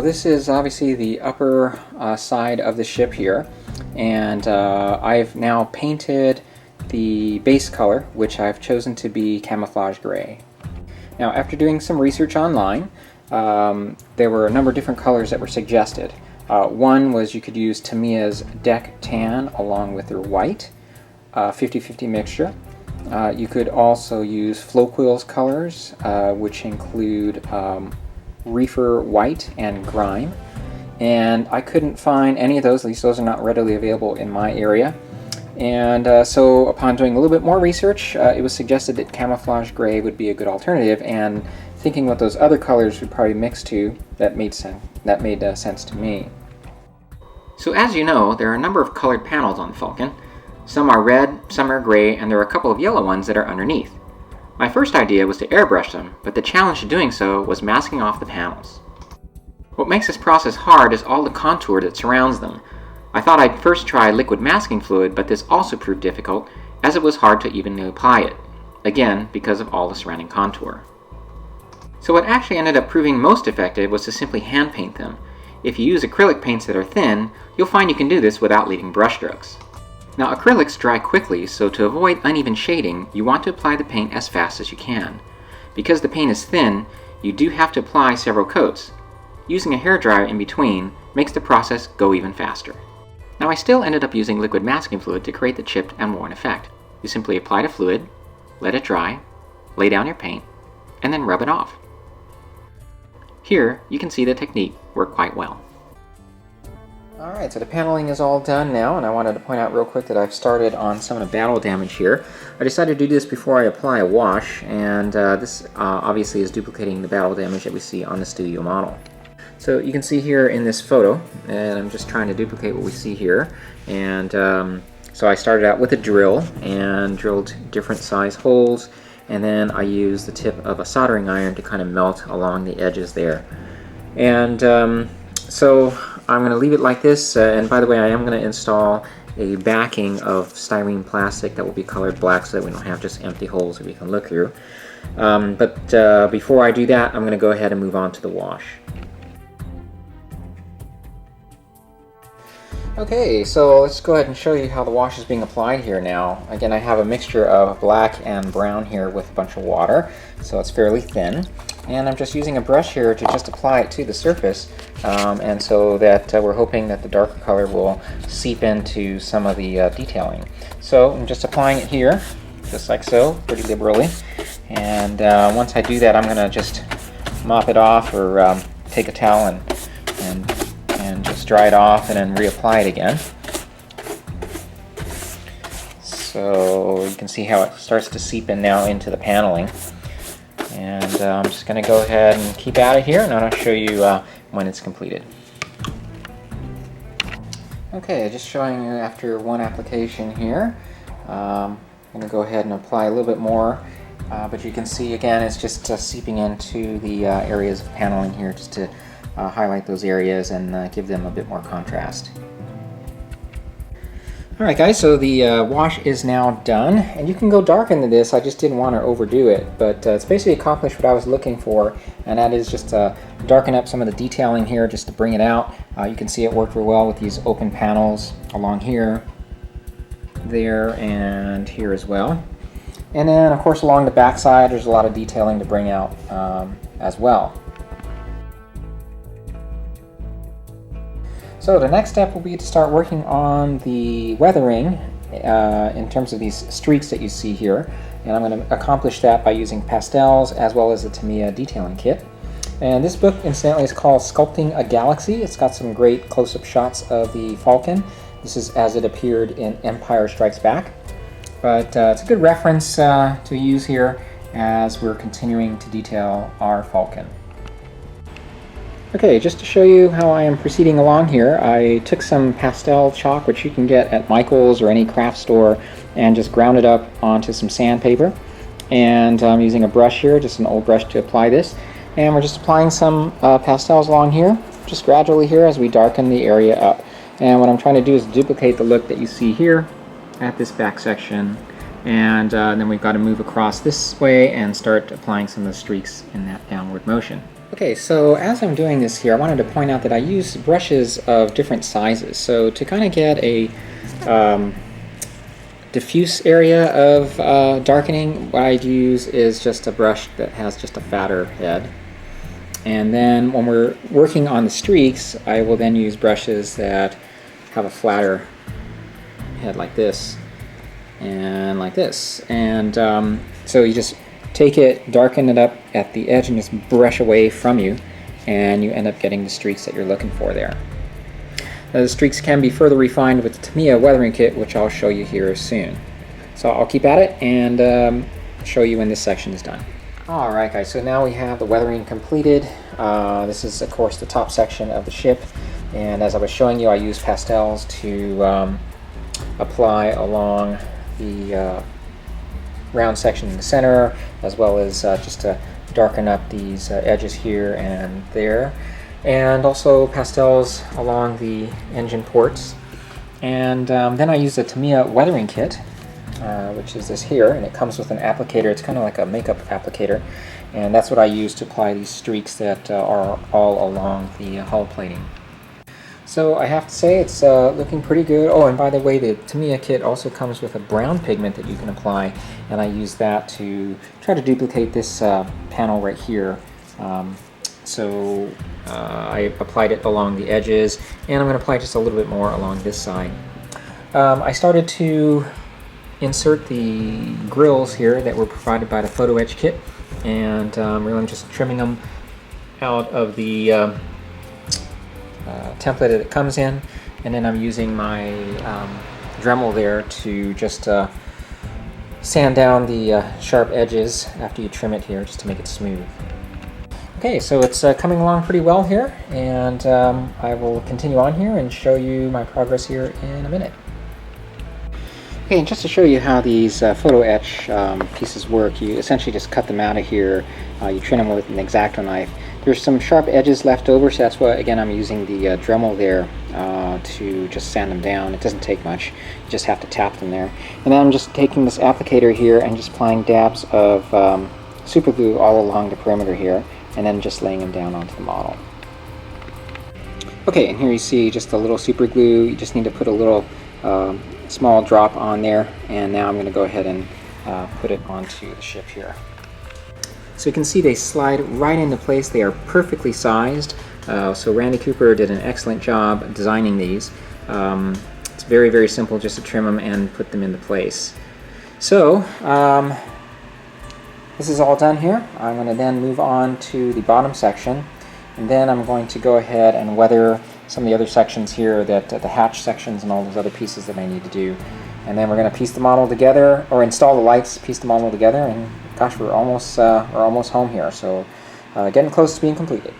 so this is obviously the upper side of the ship here, and I've now painted the base color, which I've chosen to be camouflage gray. Now, after doing some research online, there were a number of different colors that were suggested. One was you could use Tamiya's deck tan along with their white, 50-50 mixture. You could also use Floquill's colors, which include Reefer White and Grime. And I couldn't find any of those, at least those are not readily available in my area. And so upon doing a little bit more research, it was suggested that camouflage gray would be a good alternative, and thinking what those other colors would probably mix to, that made sense to me. So as you know, there are a number of colored panels on the Falcon. Some are red, some are gray, and there are a couple of yellow ones that are underneath. My first idea was to airbrush them, but the challenge to doing so was masking off the panels. What makes this process hard is all the contour that surrounds them. I thought I'd first try liquid masking fluid, but this also proved difficult, as it was hard to evenly apply it, again because of all the surrounding contour. So what actually ended up proving most effective was to simply hand paint them. If you use acrylic paints that are thin, you'll find you can do this without leaving brush strokes. Now, acrylics dry quickly, so to avoid uneven shading, you want to apply the paint as fast as you can. Because the paint is thin, you do have to apply several coats. Using a hairdryer in between makes the process go even faster. Now, I still ended up using liquid masking fluid to create the chipped and worn effect. You simply apply the fluid, let it dry, lay down your paint, and then rub it off. Here, you can see the technique worked quite well. Alright, so the paneling is all done now, and I wanted to point out real quick that I've started on some of the battle damage here. I decided to do this before I apply a wash, and this obviously is duplicating the battle damage that we see on the studio model. So you can see here in this photo, and I'm just trying to duplicate what we see here, and so I started out with a drill and drilled different size holes, and then I used the tip of a soldering iron to kind of melt along the edges there. And so I'm going to leave it like this, and by the way, I am going to install a backing of styrene plastic that will be colored black so that we don't have just empty holes that we can look through. But before I do that, I'm going to go ahead and move on to the wash. Okay, so let's go ahead and show you how the wash is being applied here now. Again, I have a mixture of black and brown here with a bunch of water, so it's fairly thin. And I'm just using a brush here to just apply it to the surface, and so that we're hoping that the darker color will seep into some of the detailing. So I'm just applying it here, just like so, pretty liberally. And once I do that, I'm going to just mop it off, or take a towel and just dry it off and then reapply it again. So you can see how it starts to seep in now into the paneling. And I'm just going to go ahead and keep at it here, and I'll show you when it's completed. Okay, just showing you after one application here. I'm going to go ahead and apply a little bit more, but you can see again it's just seeping into the areas of paneling here, just to highlight those areas and give them a bit more contrast. Alright guys, so the wash is now done, and you can go dark into this. I just didn't want to overdo it, but it's basically accomplished what I was looking for, and that is just darken up some of the detailing here just to bring it out. You can see it worked real well with these open panels along here, there, and here as well. And then of course along the back side there's a lot of detailing to bring out as well. So the next step will be to start working on the weathering in terms of these streaks that you see here. And I'm going to accomplish that by using pastels as well as the Tamiya detailing kit. And this book, incidentally, is called Sculpting a Galaxy. It's got some great close-up shots of the Falcon. This is as it appeared in Empire Strikes Back. But it's a good reference to use here as we're continuing to detail our Falcon. Okay, just to show you how I am proceeding along here, I took some pastel chalk, which you can get at Michael's or any craft store, and just ground it up onto some sandpaper. And I'm using a brush here, just an old brush, to apply this. And we're just applying some pastels along here, just gradually here as we darken the area up. And what I'm trying to do is duplicate the look that you see here at this back section. And then we've got to move across this way and start applying some of the streaks in that downward motion. Okay, so as I'm doing this here, I wanted to point out that I use brushes of different sizes. So to kind of get a diffuse area of darkening, what I'd use is just a brush that has just a fatter head. And then when we're working on the streaks, I will then use brushes that have a flatter head like this and like this. And so you just take it, darken it up at the edge, and just brush away from you, and you end up getting the streaks that you're looking for there. Now, the streaks can be further refined with the Tamiya weathering kit, which I'll show you here soon. So I'll keep at it and show you when this section is done. Alright guys, so now we have the weathering completed. This is of course the top section of the ship, and as I was showing you, I used pastels to apply along the round section in the center, as well as just to darken up these edges here and there, and also pastels along the engine ports. And then I used a Tamiya weathering kit, which is this here, and it comes with an applicator. It's kind of like a makeup applicator, and that's what I use to apply these streaks that are all along the hull plating. So I have to say it's looking pretty good. Oh, and by the way, the Tamiya kit also comes with a brown pigment that you can apply, and I use that to try to duplicate this panel right here. I applied it along the edges, and I'm going to apply just a little bit more along this side. I started to insert the grills here that were provided by the photo etch kit, and really I'm just trimming them out of the template that it comes in, and then I'm using my Dremel there to just sand down the sharp edges after you trim it here, just to make it smooth. Okay, so it's coming along pretty well here, and I will continue on here and show you my progress here in a minute. Okay, and just to show you how these photo etch pieces work, you essentially just cut them out of here, you trim them with an X-Acto knife. There's some sharp edges left over, so that's why, again, I'm using the Dremel there to just sand them down. It doesn't take much, you just have to tap them there. And then I'm just taking this applicator here and just applying dabs of super glue all along the perimeter here, and then just laying them down onto the model. Okay, and here you see just a little super glue. You just need to put a little small drop on there, and now I'm going to go ahead and put it onto the ship here. So you can see they slide right into place. They are perfectly sized. So Randy Cooper did an excellent job designing these. It's very, very simple just to trim them and put them into place. So this is all done here. I'm going to then move on to the bottom section, and then I'm going to go ahead and weather some of the other sections here, that the hatch sections and all those other pieces that I need to do. And then we're going to piece the model together, or install the lights, piece the model together, and gosh, we're almost home here. So getting close to being completed.